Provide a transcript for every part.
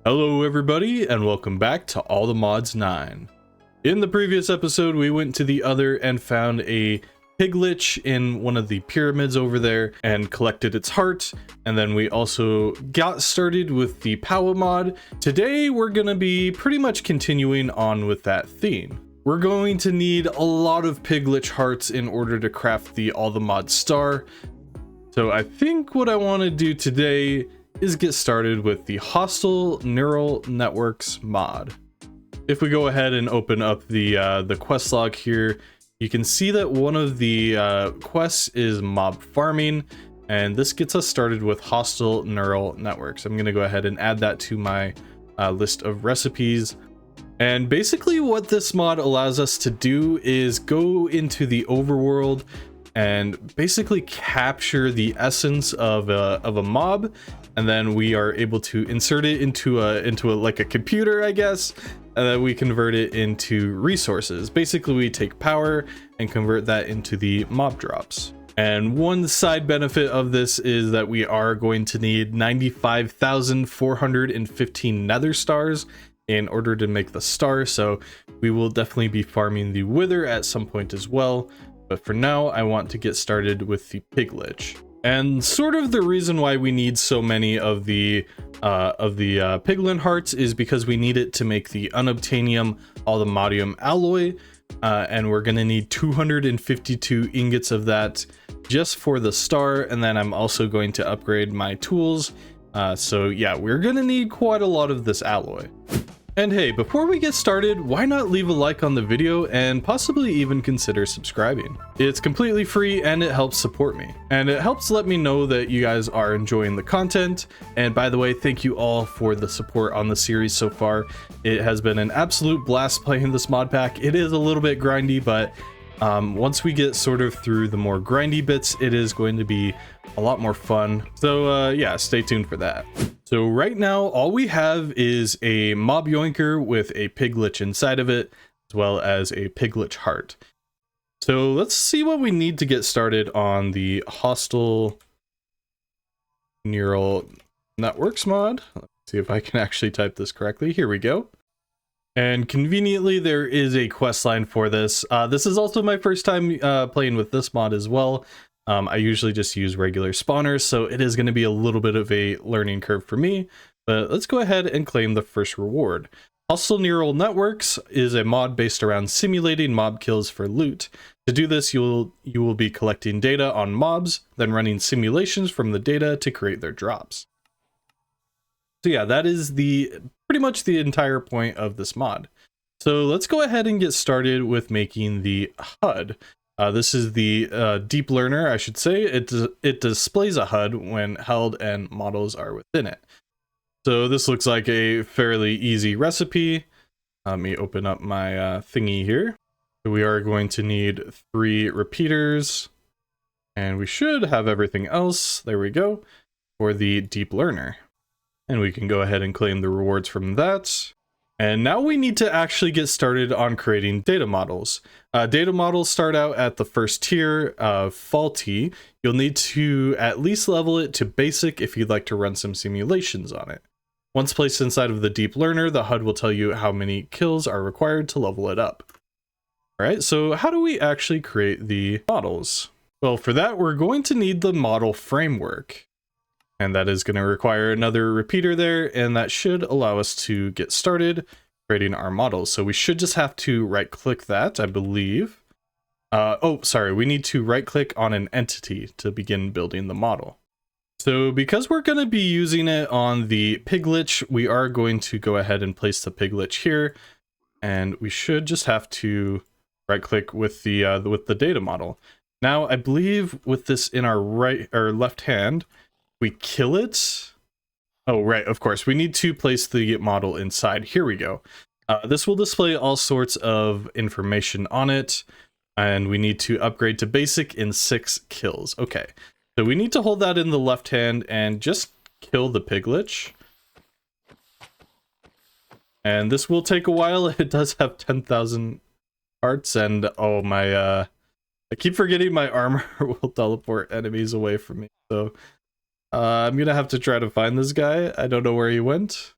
Hello everybody and welcome back to All the Mods 9. In the previous episode we went to the other and found a piglich in one of the pyramids over there and collected its heart, and then we also got started with the Power mod. Today we're gonna be pretty much continuing on with that theme. We're going to need a lot of piglich hearts in order to craft the All the Mods star. So I think what I want to do today is get started with the hostile neural networks mod. If we go ahead and open up the quest log here, you can see that one of the quests is mob farming, and this gets us started with hostile neural networks. I'm going to go ahead and add that to my list of recipes. And basically what this mod allows us to do is go into the overworld and basically capture the essence of a mob, and then we are able to insert it into a like a computer, I guess, and then we convert it into resources. Basically we take power and convert that into the mob drops. And one side benefit of this is that we are going to need 95,415 nether stars in order to make the star, so we will definitely be farming the wither at some point as well. But for now, I want to get started with the piglich. And sort of the reason why we need so many of the piglin hearts is because we need it to make the unobtainium allthemodium alloy, and we're gonna need 252 ingots of that just for the star. And then I'm also going to upgrade my tools. So yeah, we're gonna need quite a lot of this alloy. And hey, before we get started, why not leave a like on the video and possibly even consider subscribing? It's completely free and it helps support me. And it helps let me know that you guys are enjoying the content. And by the way, thank you all for the support on the series so far. It has been an absolute blast playing this mod pack. It is a little bit grindy, but once we get sort of through the more grindy bits, it is going to be a lot more fun. So yeah, stay tuned for that. So right now, all we have is a mob yoinker with a piglich inside of it, as well as a piglich heart. So let's see what we need to get started on the hostile neural networks mod. Let's see if I can actually type this correctly. Here we go. And conveniently, there is a quest line for this. This is also my first time playing with this mod as well. I usually just use regular spawners, so it is going to be a little bit of a learning curve for me. But let's go ahead and claim the first reward. Hostile Neural Networks is a mod based around simulating mob kills for loot. To do this, you will be collecting data on mobs, then running simulations from the data to create their drops. So yeah, that is pretty much the entire point of this mod. So let's go ahead and get started with making the HUD. This is the deep learner, I should say. It displays a HUD when held and models are within it. So this looks like a fairly easy recipe. Let me open up my thingy here. So we are going to need 3 repeaters, and we should have everything else. There we go, for the deep learner. And we can go ahead and claim the rewards from that. And now we need to actually get started on creating data models. Data models start out at the first tier of faulty. You'll need to at least level it to basic if you'd like to run some simulations on it. Once placed inside of the deep learner, the HUD will tell you how many kills are required to level it up. All right, so how do we actually create the models? Well, for that, we're going to need the model framework. And that is going to require another repeater there, and that should allow us to get started creating our models. So we should just have to right click that, I believe. Oh, sorry, we need to right click on an entity to begin building the model. So because we're going to be using it on the piglich, we are going to go ahead and place the piglich here, and we should just have to right click with the data model. Now, I believe with this in our right or left hand, we kill it. Oh, right, of course. We need to place the model inside. Here we go. This will display all sorts of information on it, and we need to upgrade to basic in 6 kills. Okay, so we need to hold that in the left hand and just kill the piglich. And this will take a while. It does have 10,000 hearts, and oh my, I keep forgetting my armor will teleport enemies away from me, so I'm gonna have to try to find this guy. I don't know where he went.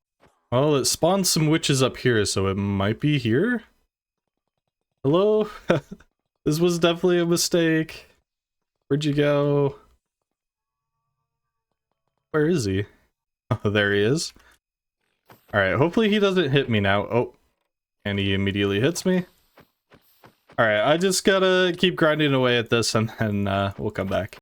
Well, it spawned some witches up here, so it might be here? Hello? This was definitely a mistake. Where'd you go? Where is he? Oh, there he is. Alright, hopefully he doesn't hit me now. Oh, and he immediately hits me. Alright, I just gotta keep grinding away at this and then we'll come back.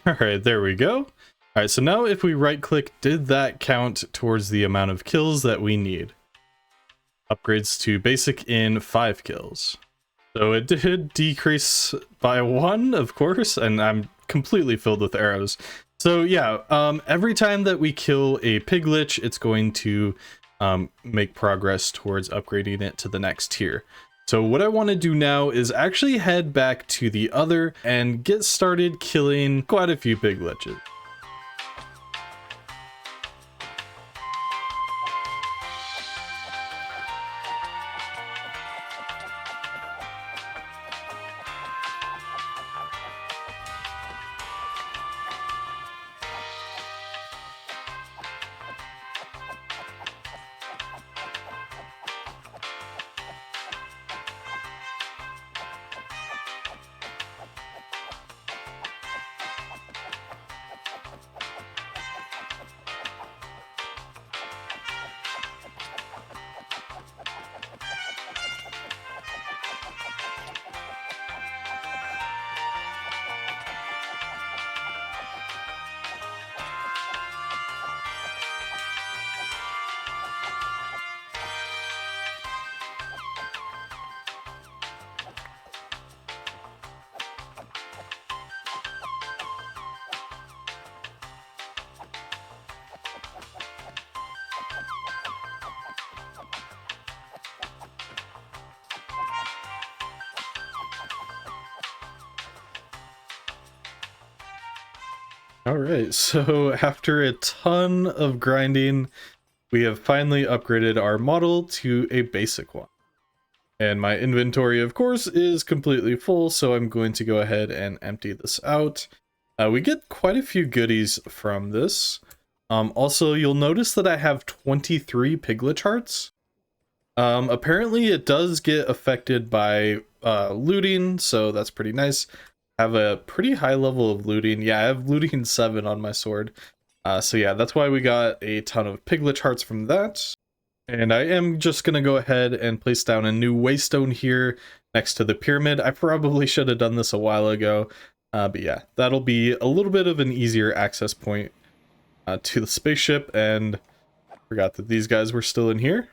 Alright, there we go. Alright, so now if we right click, did that count towards the amount of kills that we need? Upgrades to basic in 5 kills. So it did decrease by 1, of course, and I'm completely filled with arrows. So yeah, every time that we kill a piglich, it's going to make progress towards upgrading it to the next tier. So what I want to do now is actually head back to the other and get started killing quite a few pigliches. Alright, so after a ton of grinding, we have finally upgraded our model to a basic one. And my inventory, of course, is completely full, so I'm going to go ahead and empty this out. We get quite a few goodies from this. Also, you'll notice that I have 23 piglich hearts. Apparently it does get affected by looting, so that's pretty nice. Have a pretty high level of looting. Yeah, I have looting 7 on my sword. So yeah, that's why we got a ton of piglich hearts from that. And I am just gonna go ahead and place down a new waystone here next to the pyramid. I probably should have done this a while ago, but yeah, that'll be a little bit of an easier access point to the spaceship, and forgot that these guys were still in here.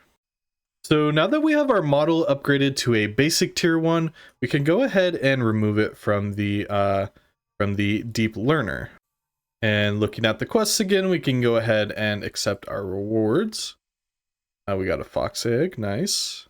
So now that we have our model upgraded to a basic tier 1, we can go ahead and remove it from the deep learner. And looking at the quests again, we can go ahead and accept our rewards. We got a fox egg, nice.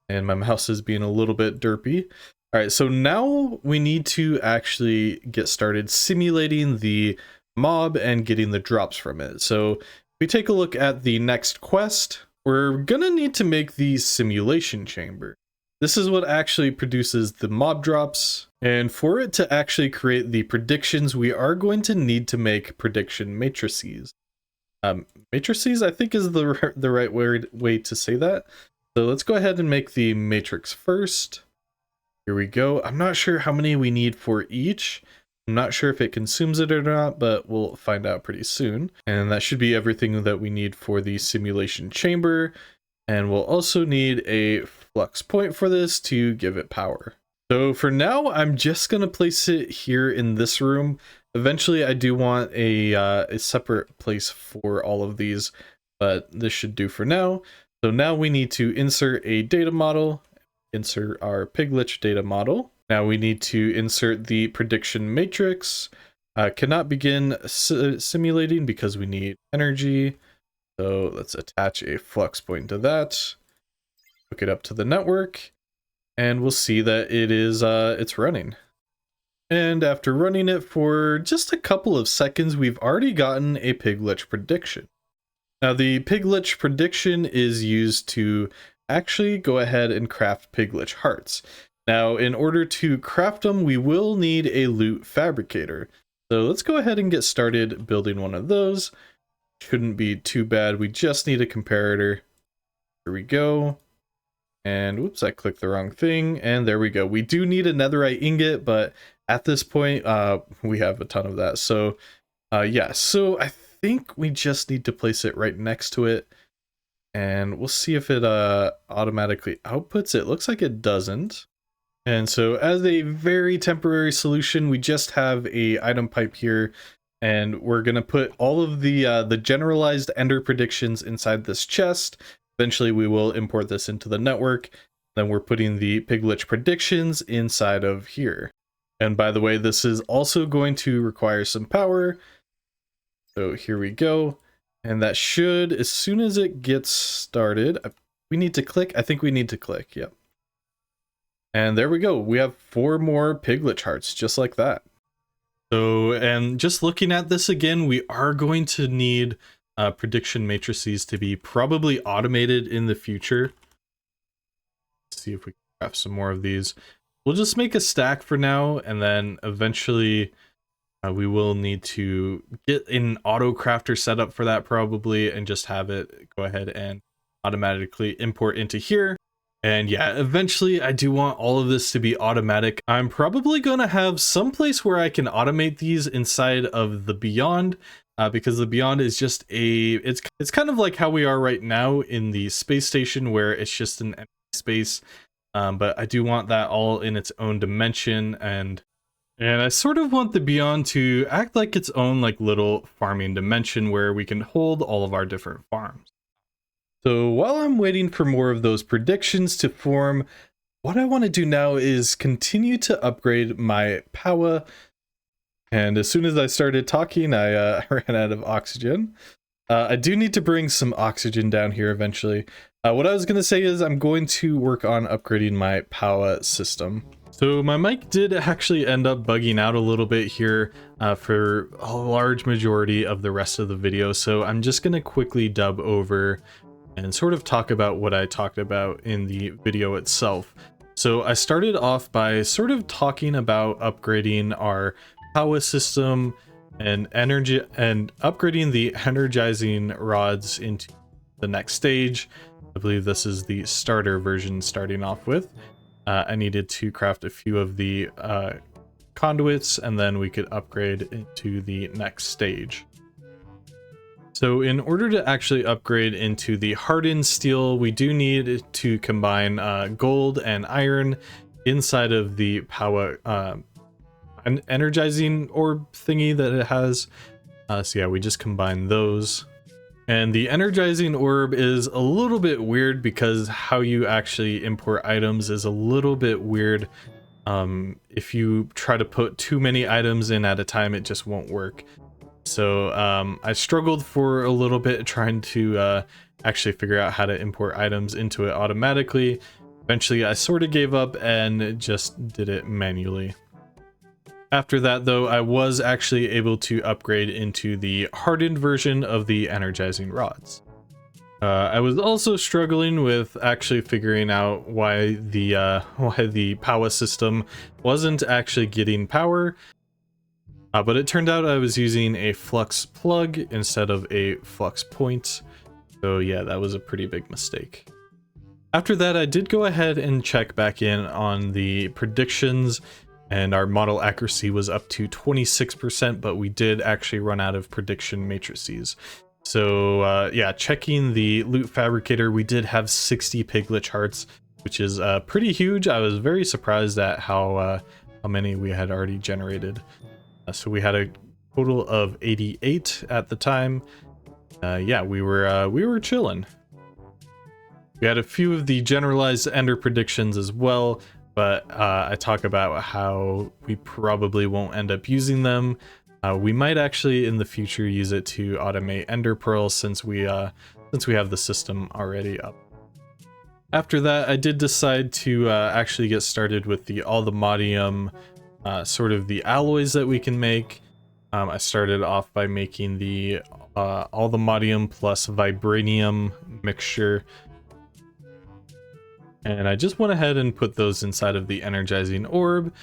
And my mouse is being a little bit derpy. All right, so now we need to actually get started simulating the mob and getting the drops from it. So if we take a look at the next quest, we're gonna need to make the simulation chamber. This is what actually produces the mob drops. And for it to actually create the predictions, we are going to need to make prediction matrices. Matrices, I think, is the right way to say that. So let's go ahead and make the matrix first. Here we go. I'm not sure how many we need for each. I'm not sure if it consumes it or not, but we'll find out pretty soon. And that should be everything that we need for the simulation chamber. And we'll also need a flux point for this to give it power. So for now, I'm just going to place it here in this room. Eventually, I do want a separate place for all of these, but this should do for now. So now we need to insert a data model, insert our piglich data model. Now we need to insert the prediction matrix. Cannot begin simulating because we need energy. So let's attach a flux point to that. Hook it up to the network, and we'll see that it is it's running. And after running it for just a couple of seconds, we've already gotten a piglich prediction. Now the piglich prediction is used to actually go ahead and craft piglet hearts. Now, in order to craft them, we will need a loot fabricator. So let's go ahead and get started building one of those. Shouldn't be too bad. We just need a comparator. Here we go. And whoops, I clicked the wrong thing. And there we go. We do need a netherite ingot, but at this point, we have a ton of that. So yeah, so I think we just need to place it right next to it. And we'll see if it automatically outputs. It looks like it doesn't. And so as a very temporary solution, we just have a item pipe here, and we're going to put all of the generalized ender predictions inside this chest. Eventually we will import this into the network. Then we're putting the piglet predictions inside of here. And by the way, this is also going to require some power. So here we go. And that should, as soon as it gets started, we need to click. I think we need to click. Yep. And there we go. We have 4 more piglet hearts, just like that. So, and just looking at this again, we are going to need prediction matrices to be probably automated in the future. Let's see if we can craft some more of these. We'll just make a stack for now, and then eventually we will need to get an auto crafter set up for that probably, and just have it go ahead and automatically import into here. And yeah, eventually I do want all of this to be automatic. I'm probably going to have some place where I can automate these inside of the Beyond, because the Beyond is just it's kind of like how we are right now in the space station, where it's just an empty space. But I do want that all in its own dimension, and I sort of want the Beyond to act like its own like little farming dimension where we can hold all of our different farms. So while I'm waiting for more of those predictions to form, what I want to do now is continue to upgrade my power. And as soon as I started talking, I ran out of oxygen. I do need to bring some oxygen down here eventually. What I was going to say is I'm going to work on upgrading my power system. So my mic did actually end up bugging out a little bit here for a large majority of the rest of the video. So I'm just going to quickly dub over and sort of talk about what I talked about in the video itself. So I started off by sort of talking about upgrading our power system and energy, and upgrading the energizing rods into the next stage. I believe this is the starter version starting off with. I needed to craft a few of the conduits, and then we could upgrade into the next stage. So in order to actually upgrade into the hardened steel, we do need to combine gold and iron inside of the power an energizing orb thingy that it has. So yeah, we just combine those. And the energizing orb is a little bit weird because how you actually import items is a little bit weird. If you try to put too many items in at a time, it just won't work. So I struggled for a little bit trying to actually figure out how to import items into it automatically. Eventually I sort of gave up and just did it manually. After that though, I was actually able to upgrade into the hardened version of the energizing rods. I was also struggling with actually figuring out why the power system wasn't actually getting power. But it turned out I was using a flux plug instead of a flux point. So yeah, that was a pretty big mistake. After that, I did go ahead and check back in on the predictions, and our model accuracy was up to 26%, but we did actually run out of prediction matrices. So yeah, checking the loot fabricator, we did have 60 piglet hearts, which is pretty huge. I was very surprised at how many we had already generated. So we had a total of 88 at the time. Yeah, we were chilling. We had a few of the generalized ender predictions as well, but I talk about how we probably won't end up using them. We might actually in the future use it to automate ender pearls since we have the system already up. After that, I did decide to actually get started with the allthemodium, sort of the alloys that we can make. I started off by making the allthemodium plus vibranium mixture. And I just went ahead and put those inside of the energizing orb.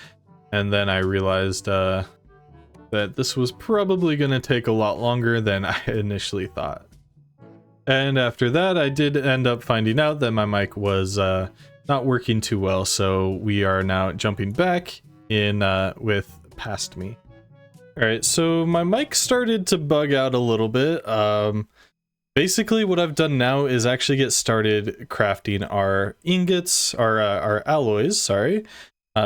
And then I realized that this was probably going to take a lot longer than I initially thought. And after that, I did end up finding out that my mic was not working too well. So we are now jumping back in with past me. All right, so my mic started to bug out a little bit. Basically, what I've done now is actually get started crafting our ingots, our alloys, sorry.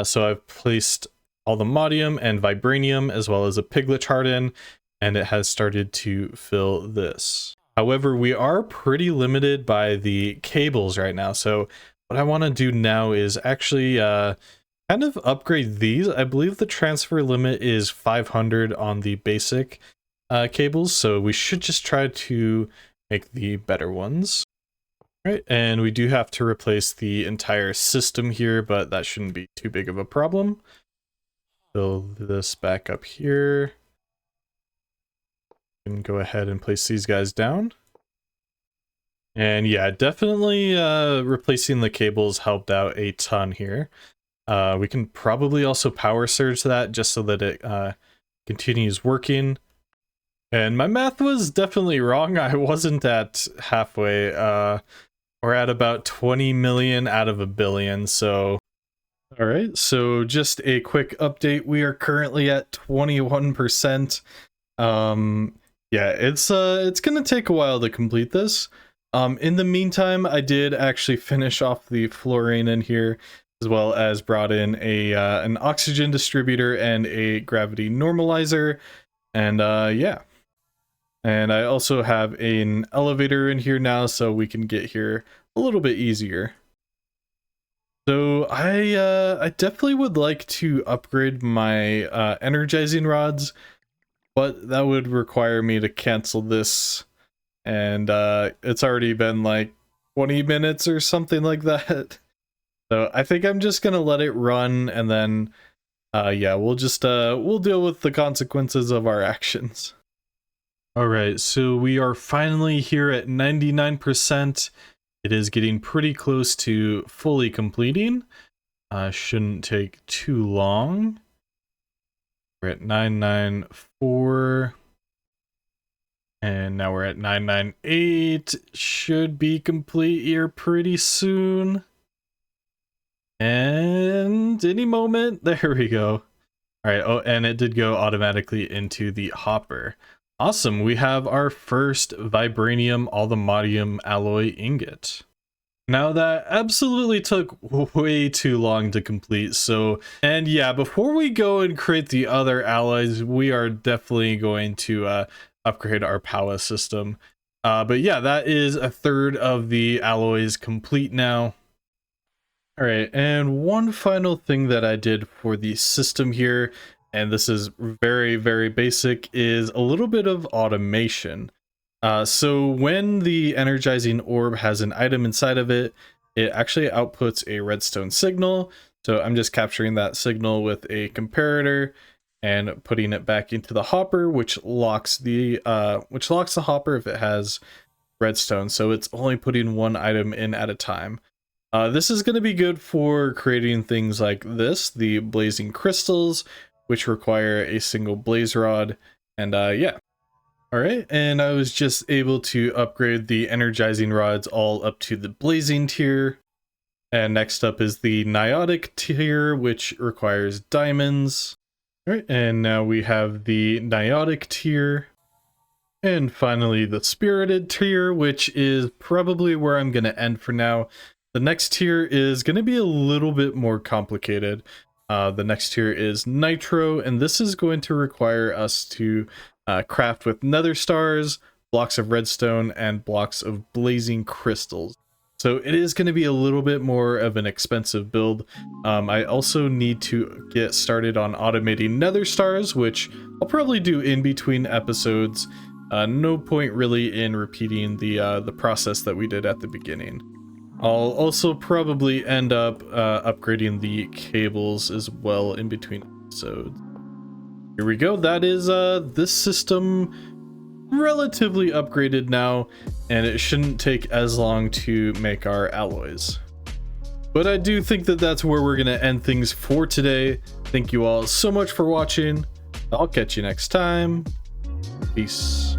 So I've placed all the modium and vibranium as well as a piglet harden, and it has started to fill this. However, we are pretty limited by the cables right now. So what I want to do now is actually kind of upgrade these. I believe the transfer limit is 500 on the basic cables, so we should just try to make the better ones. All right, and we do have to replace the entire system here, but that shouldn't be too big of a problem. Fill this back up here. And go ahead and place these guys down. And yeah, definitely replacing the cables helped out a ton here. We can probably also power surge that just so that it continues working. And my math was definitely wrong. I wasn't at halfway. We're at about 20 million out of a billion. So, all right. So just a quick update. We are currently at 21%. Yeah, it's gonna take a while to complete this. In the meantime, I did actually finish off the fluorine in here, as well as brought in a an oxygen distributor and a gravity normalizer, and yeah. And I also have an elevator in here now, so we can get here a little bit easier. So I definitely would like to upgrade my energizing rods, but that would require me to cancel this, and it's already been like 20 minutes or something like that. So I think I'm just gonna let it run, and then yeah, we'll just we'll deal with the consequences of our actions. All right, so we are finally here at 99%. It is getting pretty close to fully completing. Shouldn't take too long. We're at 994. And now we're at 998. Should be complete here pretty soon. And any moment, there we go. All right, oh, and it did go automatically into the hopper. Awesome, we have our first vibranium allthemodium alloy ingot. Now that absolutely took way too long to complete, so, and yeah, before we go and create the other alloys, we are definitely going to upgrade our power system. But yeah, that is a third of the alloys complete now. All right, and one final thing that I did for the system here, and this is very, very basic, is a little bit of automation. So when the energizing orb has an item inside of it, it actually outputs a redstone signal. So I'm just capturing that signal with a comparator and putting it back into the hopper, which locks the hopper if it has redstone. So it's only putting one item in at a time. This is going to be good for creating things like this, the blazing crystals, which require a single blaze rod, and yeah. All right, and I was just able to upgrade the energizing rods all up to the blazing tier. And next up is the niotic tier, which requires diamonds. All right, and now we have the niotic tier. And finally the spirited tier, which is probably where I'm going to end for now. The next tier is going to be a little bit more complicated. The next tier is nitro, and this is going to require us to craft with nether stars, blocks of redstone, and blocks of blazing crystals. So it is going to be a little bit more of an expensive build. I also need to get started on automating nether stars, which I'll probably do in between episodes. No point really in repeating the process that we did at the beginning. I'll also probably end up upgrading the cables as well in between episodes. Here we go. That is this system relatively upgraded now, and it shouldn't take as long to make our alloys. But I do think that that's where we're going to end things for today. Thank you all so much for watching. I'll catch you next time. Peace.